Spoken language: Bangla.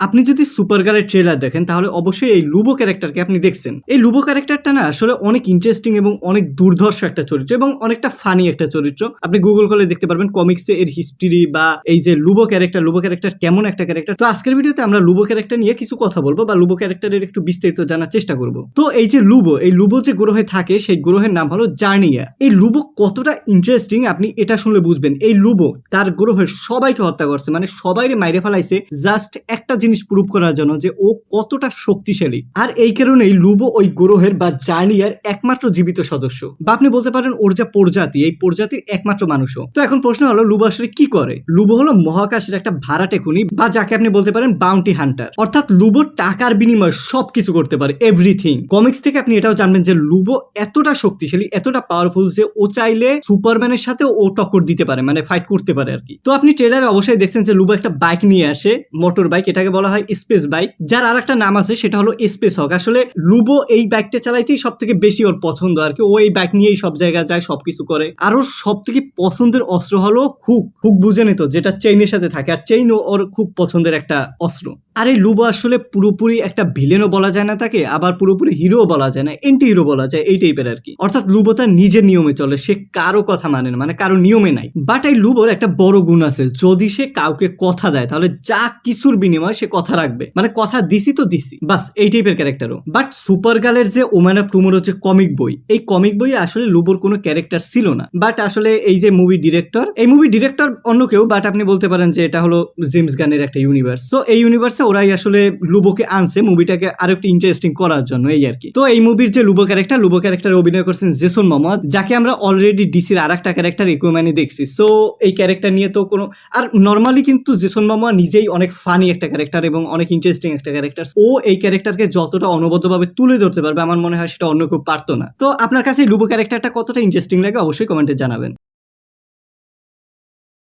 আপনি যদি সুপারগার্লের ট্রেলার দেখেন তাহলে অবশ্যই এই লুবো ক্যারেক্টারকে আপনি দেখছেন। এই লুবো ক্যারেক্টারটা না আসলে অনেক ইন্টারেস্টিং এবং অনেক দুর্ধর্ষ একটা চরিত্র এবং অনেকটা ফানি একটা চরিত্র। আপনি গুগল করলে দেখতে পারবেন কমিক্সে এর হিস্ট্রি বা এই যে লুবো ক্যারেক্টার কেমন একটা ক্যারেক্টার। তো আজকের ভিডিওতে আমরা লুবো ক্যারেক্টার নিয়ে কিছু কথা বলবো বা লুবো ক্যারেক্টারের একটু বিস্তারিত জানার চেষ্টা করব। তো এই যে লুবো যে গ্রহে থাকে সেই গ্রহের নাম হলো জার্নিয়া। এই লুবো কতটা ইন্টারেস্টিং আপনি এটা শুনলে বুঝবেন। এই লুবো তার গ্রহের সবাইকে হত্যা করছে, মানে সবাইকে মাইরে ফেলাইছে জাস্ট একটা জিনিস প্রুভ করার জন্য যে ও কতটা শক্তিশালী। আর এই কারণেই লুবো ওই গ্রহের বা জার্নিয়ার একমাত্র জীবিত সদস্য, বা আপনি বলতে পারেন ওর যা প্রজাতি, এই প্রজাতির একমাত্র মানুষও। তো এখন প্রশ্ন হলো লুবো আসলে কি করে। লুবো হলো মহাকাশের একটা ভাড়াটে খুনি, বা যাকে আপনি বলতে পারেন বাউন্টি হান্টার। অর্থাৎ লুবো টাকার বিনিময়ে সবকিছু করতে পারে, এভরিথিং। কমিক্স থেকে আপনি এটাও জানবেন যে লুবো এতটা শক্তিশালী, এতটা পাওয়ারফুল যে ও চাইলে সুপারম্যানের সাথে ও টক্কর দিতে পারে, মানে ফাইট করতে পারে আর কি। তো আপনি ট্রেলারে অবশ্যই দেখছেন যে লুবো একটা বাইক নিয়ে আসে, মোটর বাইক, এটাকে বলা হয় স্পেস বাইক, যার আর একটা নাম আছে সেটা হলো স্পেস হক। আসলে লুবো এই বাইকটা চালাইতেই সব থেকে বেশি ওর পছন্দ আর কি। ও এই বাইক নিয়েই সব জায়গায় যায়, সবকিছু করে। আর ওর সব থেকে পছন্দের অস্ত্র হলো হুক বুঝেনি তো, যেটা চেইনের সাথে থাকে, আর চেইন ওর খুব পছন্দের একটা অস্ত্র। আর এই লুবো আসলে পুরোপুরি একটা ভিলেনও বলা যায় না তাকে, আবার পুরোপুরি হিরো বলা যায় না, এন্টি হিরো বলা যায়, এই টাইপের আর কি। অর্থাৎ লুবো তার নিজের নিয়মে চলে, সে কারো কথা মানে না, মানে কারো নিয়মে নাই। বাট এই লুবোর একটা বড় গুণ আছে, যদি সে কাউকে কথা দেয় তাহলে যা কিছুর বিনিময়ে সে কথা রাখবে, মানে কথা দিছি তো দিছি, বাস এই টাইপের ক্যারেক্টারও। বাট সুপারগার্লের যে ওম্যান অফ টুমোরো যে কমিক বই, এই কমিক বইয়ে আসলে লুবোর কোনো ক্যারেক্টার ছিল না। বাট আসলে এই যে মুভি ডিরেক্টর অন্য কেউ, বাট আপনি বলতে পারেন যে এটা হলো জেমস গানের একটা ইউনিভার্স। তো এই ইউনিভার্সে ওরাই আসলে লুবোকে আনছে মুভিটাকে আরো একটু ইন্টারেস্টিং করার জন্য, এই আর কি। তো এই মুভির যে লুবো ক্যারেক্টার অভিনয় করছেন জেসন মোমোদ, যাকে আমরা অলরেডি ডিসির আর একটা ক্যারেক্টার ইকুইম্যানে দেখছি। সো এই ক্যারেক্টার নিয়ে তো কোনো, আর নর্মালি কিন্তু জেসন মোমোয়া নিজেই অনেক ফানি একটা ক্যারেক্টার এবং অনেক ইন্টারেস্টিং একটা ক্যারেক্টার। ও এই ক্যারেক্টারকে যতটা অনবদ্যভাবে তুলে ধরতে পারবে আমার মনে হয় সেটা অন্য কেউ পারতো না। তো আপনার কাছে লুবো ক্যারেক্টারটা কতটা ইন্টারেস্টিং লাগে অবশ্যই কমেন্টে জানাবেন।